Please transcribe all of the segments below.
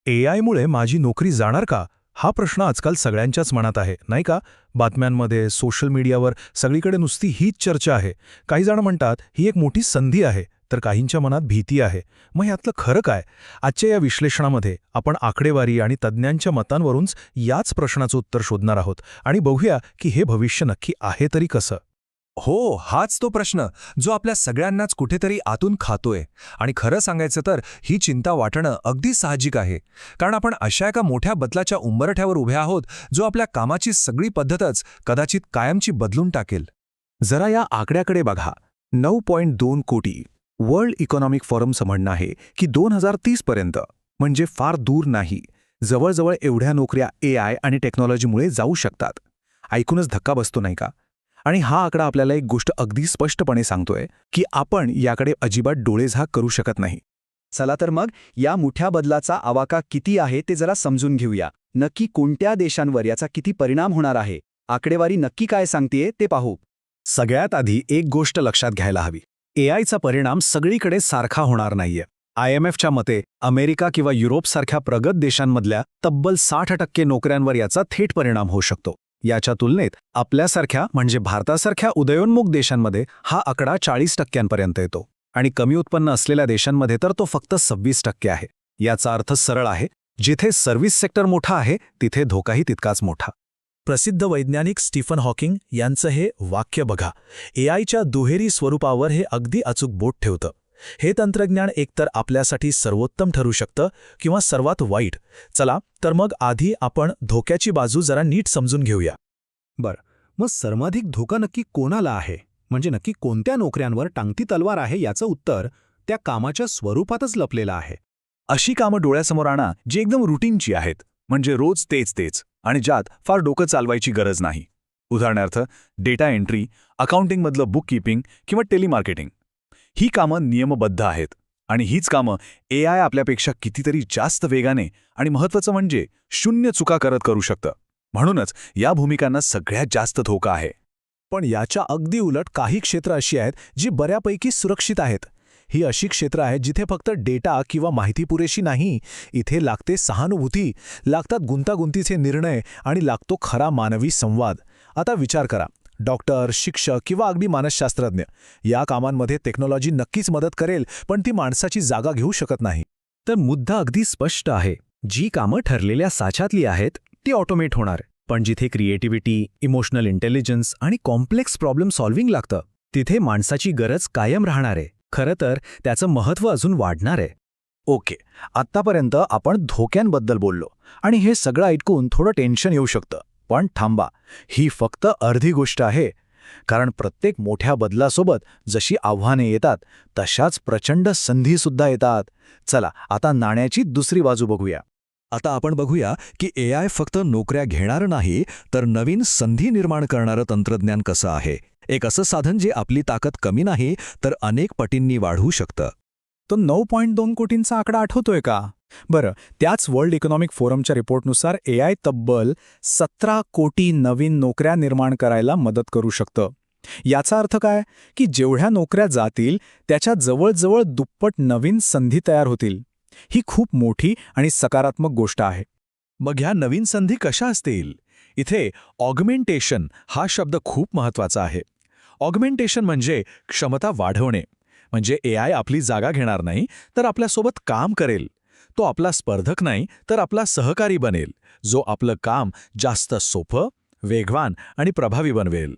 एआयमुळे माझी नोकरी जाणार का? हा प्रश्न आजकाल सगळ्यांच्याच मनात आहे, नाही का? बातम्यांमध्ये, सोशल मीडियावर सगळीकडे नुसती हीच चर्चा आहे. काही जण म्हणतात, ही एक मोठी संधी आहे, तर काहींच्या मनात भीती आहे. मग यातलं खरं काय? आजच्या या विश्लेषणामध्ये आपण आकडेवारी आणि तज्ज्ञांच्या मतांवरूनच याच प्रश्नाचं उत्तर शोधणार आहोत आणि बघूया की हे भविष्य नक्की आहे तरी कसं. हो, हाच तो प्रश्न जो आपल्या सगळ्यांनाच कुठेतरी आतून खातोय. आणि खरं सांगायचं तर ही चिंता वाटणं अगदी साहजिक आहे, कारण आपण अशा एका मोठ्या बदलाच्या उंबरठ्यावर उभे आहोत जो आपल्या कामाची सगळी पद्धतच कदाचित कायमची बदलून टाकेल. जरा या आकड्याकडे बघा. 9.2 कोटी. वर्ल्ड इकॉनॉमिक फोरमचं म्हणणं आहे की 2030 पर्यंत, म्हणजे फार दूर नाही, जवळजवळ एवढ्या नोकऱ्या एआय आणि टेक्नॉलॉजीमुळे जाऊ शकतात. ऐकूनच धक्का बसतो नाही का? आणि हा आकडा आपल्याला एक गोष्ट अगदी स्पष्टपणे सांगतोय की आपण याकडे अजिबात डोळेझाक करू शकत नाही. चला तर मग या मोठ्या बदलाचा आवाका किती आहे ते जरा समजून घेऊया. नक्की कोणत्या देशांवर याचा किती परिणाम होणार आहे, आकडेवारी नक्की काय सांगतेय ते पाहू. सगळ्यात आधी एक गोष्ट लक्षात घ्यायला हवी. एआयचा परिणाम सगळीकडे सारखा होणार नाहीये. IMFच्या मते अमेरिका किंवा युरोपसारख्या प्रगत देशांमधल्या तब्बल 60% नोकऱ्यांवर याचा थेट परिणाम होऊ शकतो. याच्या तुलनेत आपल्यासारख्या म्हणजे भारतासारख्या उदयोन्मुख देशांमध्ये हा आकडा 40% येतो आणि कमी उत्पन्न असलेल्या देशांमध्ये तर तो फक्त 26% आहे. याचा अर्थ सरळ आहे, जिथे सर्व्हिस सेक्टर मोठा आहे तिथे धोकाही तितकाच मोठा. प्रसिद्ध वैज्ञानिक स्टीफन हॉकिंग यांचं हे वाक्य बघा. एआयच्या दुहेरी स्वरूपावर हे अगदी अचूक बोट ठेवतं. हे तंत्रज्ञान एकतर आपल्यासाठी सर्वोत्तम ठरू शकतं किंवा सर्वात वाईट. चला तर मग आधी आपण धोक्याची बाजू जरा नीट समजून घेऊया. बरं, मग सर्वाधिक धोका नक्की कोणाला आहे? म्हणजे नक्की कोणत्या नोकऱ्यांवर टांगती तलवार आहे याचं उत्तर त्या कामाच्या स्वरूपातच लपलेलं आहे. अशी कामं डोळ्यासमोर आणा जी एकदम रुटीनची आहेत, म्हणजे रोज तेच आणि ज्यात फार डोकं चालवायची गरज नाही. उदाहरणार्थ डेटा एंट्री, अकाउंटिंगमधलं बुककीपिंग किंवा टेलिमार्केटिंग. ही कामं नियमबद्ध आहेत आणि हीच कामं एआय आपल्यापेक्षा कितीतरी जास्त वेगाने आणि महत्त्वाचं म्हणजे शून्य चुका करत करू शकतं. म्हणूनच या भूमिकांना सगळ्यात जास्त धोका आहे. पण याच्या अगदी उलट काही क्षेत्र अशी आहेत जी बऱ्यापैकी सुरक्षित आहेत. ही अशी क्षेत्र आहेत जिथे फक्त डेटा किंवा माहिती पुरेशी नाही, इथे लागते सहानुभूती, लागतात गुंतागुंतीचे निर्णय आणि लागतो खरा मानवी संवाद. आता विचार करा, डॉक्टर, शिक्षक किंवा अगदी मानसशास्त्रज्ञ या कामांमध्ये टेक्नॉलॉजी नक्कीच मदत करेल, पण ती माणसाची जागा घेऊ शकत नाही. तर मुद्दा अगदी स्पष्ट आहे. जी कामं ठरलेल्या साच्यातली आहेत ती ऑटोमेट होणार, पण जिथे क्रिएटिव्हिटी, इमोशनल इंटेलिजन्स आणि कॉम्प्लेक्स प्रॉब्लेम सॉल्व्हिंग लागतं तिथे माणसाची गरज कायम राहणार आहे. खरं तर त्याचं महत्त्व अजून वाढणार आहे. ओके, आत्तापर्यंत आपण धोक्यांबद्दल बोललो आणि हे सगळं ऐकून थोडं टेन्शन येऊ शकतं. पण थांबा, ही फक्त अर्धी गोष्ट आहे. कारण प्रत्येक मोठ्या बदलासोबत जशी आव्हाने येतात तशाच प्रचंड संधीसुद्धा येतात. चला आता नाण्याची दुसरी बाजू बघूया. आता आपण बघूया की एआय फक्त नोकऱ्या घेणार नाही, तर नवीन संधी निर्माण करणारं तंत्रज्ञान कसं आहे. एक असं साधन जे आपली ताकद कमी नाही तर अनेक पटींनी वाढवू शकतं. तो 9.2 कोटींचा आकडा आठवतोय का? बरं, त्याच वर्ल्ड इकॉनॉमिक फोरमच्या रिपोर्टनुसार एआय तब्बल 17 कोटी नवीन नोकऱ्या निर्माण करायला मदत करू शकतं. याचा अर्थ काय? की जेवढ्या नोकऱ्या जातील त्याच्या जवळजवळ दुप्पट नवीन संधी तयार होतील. ही खूप मोठी आणि सकारात्मक गोष्ट आहे. मग ह्या नवीन संधी कशा असतील? इथे ऑगमेंटेशन हा शब्द खूप महत्त्वाचा आहे. ऑगमेंटेशन म्हणजे क्षमता वाढवणे. म्हणजे एआय आपली जागा घेणार नाही तर आपल्यासोबत काम करेल. तो आपला स्पर्धक नाही तर आपला सहकारी बनेल, जो आपलं काम जास्त सोपं, वेगवान आणि प्रभावी बनवेल.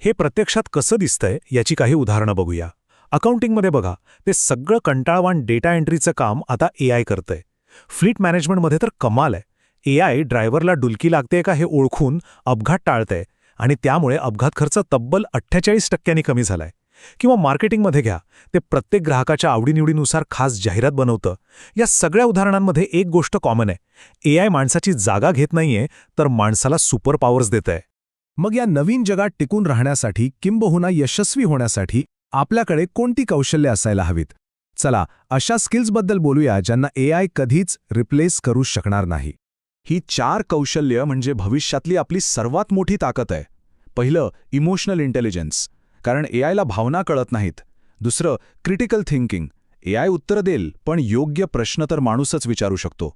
हे प्रत्यक्षात कसं दिसतंय याची काही उदाहरणं बघूया. अकाउंटिंगमध्ये बघा, ते सगळं कंटाळवाण डेटा एंट्रीचं काम आता एआय करतंय. फ्लीट मॅनेजमेंटमध्ये तर कमाल आहे. एआय ड्रायव्हरला डुलकी लागते का हे ओळखून अपघात टाळतंय आणि त्यामुळे अपघात खर्च तब्बल 48% कमी झालाय. किंवा मार्केटिंगमध्ये घ्या, ते प्रत्येक ग्राहकाच्या आवडीनिवडीनुसार खास जाहिरात बनवतं. या सगळ्या उदाहरणांमध्ये एक गोष्ट कॉमन आहे, एआय माणसाची जागा घेत नाहीये तर माणसाला सुपर पॉवर्स देतंय. मग या नवीन जगात टिकून राहण्यासाठी किंबहुना यशस्वी होण्यासाठी आपल्याकडे कोणती कौशल्ये असायला हवीत? चला अशा स्किल्सबद्दल बोलूया ज्यांना एआय कधीच रिप्लेस करू शकणार नाही. ही 4 कौशल्य म्हणजे भविष्यातली आपली सर्वात मोठी ताकद आहे. पहिलं, इमोशनल इंटेलिजन्स, कारण एआयला भावना कळत नाहीत. दुसरं, क्रिटिकल थिंकिंग, एआय उत्तर देईल पण योग्य प्रश्न तर माणूसच विचारू शकतो.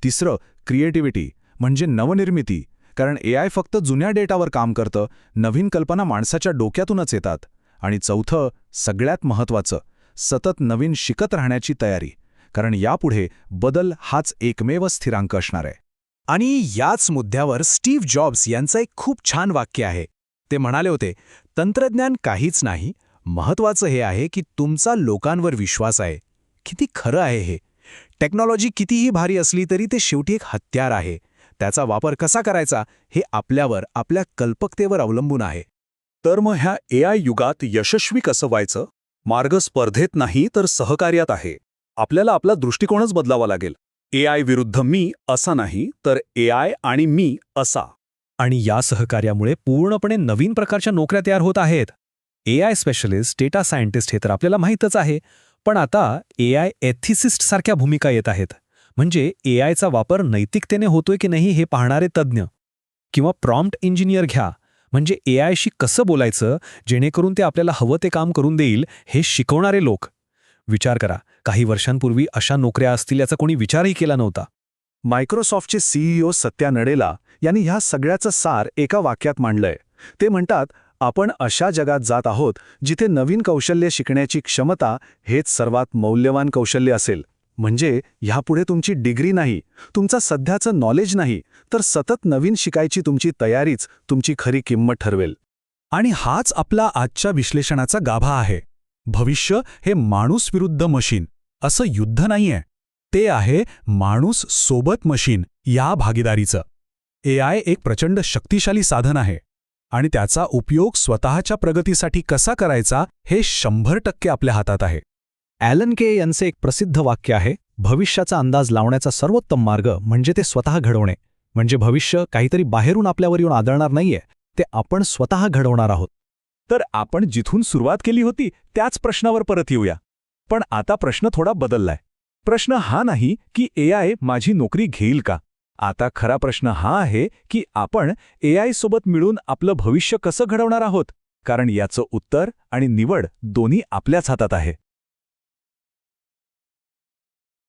तिसरं क्रिएटिव्हिटी म्हणजे नवनिर्मिती, कारण AI फक्त जुन्या डेटावर काम करतं, नवीन कल्पना माणसाच्या डोक्यातूनच येतात. आणि चौथं, सगळ्यात महत्त्वाचं, सतत नवीन शिकत राहण्याची तयारी, कारण यापुढे बदल हाच एकमेव स्थिरांक असणार आहे. आणि याच मुद्द्यावर स्टीव्ह जॉब्स यांचं एक खूप छान वाक्य आहे. ते म्हणाले होते, तंत्रज्ञान काहीच नाही, महत्त्वाचं हे आहे की तुमचा लोकांवर विश्वास आहे. किती खरं आहे हे. टेक्नॉलॉजी कितीही भारी असली तरी ते शेवटी एक हत्यार आहे. त्याचा वापर कसा करायचा हे आपल्यावर, आपल्या कल्पकतेवर अवलंबून आहे. तर मग ह्या AI युगात यशस्वी कसं व्हायचं? मार्ग स्पर्धेत नाही तर सहकार्यात आहे. आपल्याला आपला दृष्टिकोनच बदलावा लागेल. AI विरुद्ध मी असा नाही, तर AI आणि मी असा. आणि या सहकार्यामुळे पूर्णपणे नवीन प्रकारच्या नोकऱ्या तयार होत आहेत. AI स्पेशलिस्ट, डेटा सायंटिस्ट हे तर आपल्याला माहीतच आहे, पण आता AI एथिसिस्ट सारख्या भूमिका येत आहेत. म्हणजे AIचा वापर नैतिकतेने होतोय की नाही हे पाहणारे तज्ज्ञ. किंवा प्रॉम्प्ट इंजिनियर घ्या, म्हणजे AIशी कसं बोलायचं जेणेकरून ते आपल्याला हवं ते काम करून देईल हे शिकवणारे लोक. विचार करा, काही वर्षांपूर्वी अशा नोकऱ्या असतील याचा कोणी विचारही केला नव्हता. मायक्रोसॉफ्टचे CEO सत्या नडेला यांनी ह्या सगळ्याचं सार एका वाक्यात मांडलंय. ते म्हणतात, आपण अशा जगात जात आहोत जिथे नवीन कौशल्य शिकण्याची क्षमता हेच सर्वात मौल्यवान कौशल्य असेल. म्हणजे ह्यापुढे तुमची डिग्री नाही, तुमचा सध्याचं नॉलेज नाही, तर सतत नवीन शिकायची तुमची तयारीच तुमची खरी किंमत ठरवेल. आणि हाच आपला आजच्या विश्लेषणाचा गाभा आहे. भविष्य हे माणूस विरुद्ध मशीन असं युद्ध नाहीये, ते आहे माणूस सोबत मशीन या भागीदारीचं. AI एक प्रचंड शक्तिशाली साधन आहे आणि त्याचा उपयोग स्वतःच्या प्रगतीसाठी कसा करायचा हे 100% आपल्या हातात आहे. ॲलन के यांचे एक प्रसिद्ध वाक्य आहे, भविष्याचा अंदाज लावण्याचा सर्वोत्तम मार्ग म्हणजे ते स्वतः घडवणे. म्हणजे भविष्य काहीतरी बाहेरून आपल्यावर येऊन आदळणार नाहीये, ते आपण स्वतः घडवणार आहोत. तर आपण जिथून सुरुवात केली होती त्याच प्रश्नावर परत येऊया. पण आता प्रश्न थोडा बदललाय. प्रश्न हा नाही की AI माझी नोकरी घेईल का. आता खरा प्रश्न हा आहे की आपण AI सोबत मिळून आपलं भविष्य कसं घडवणार आहोत, कारण याचं उत्तर आणि निवड दोन्ही आपल्याच हातात आहे.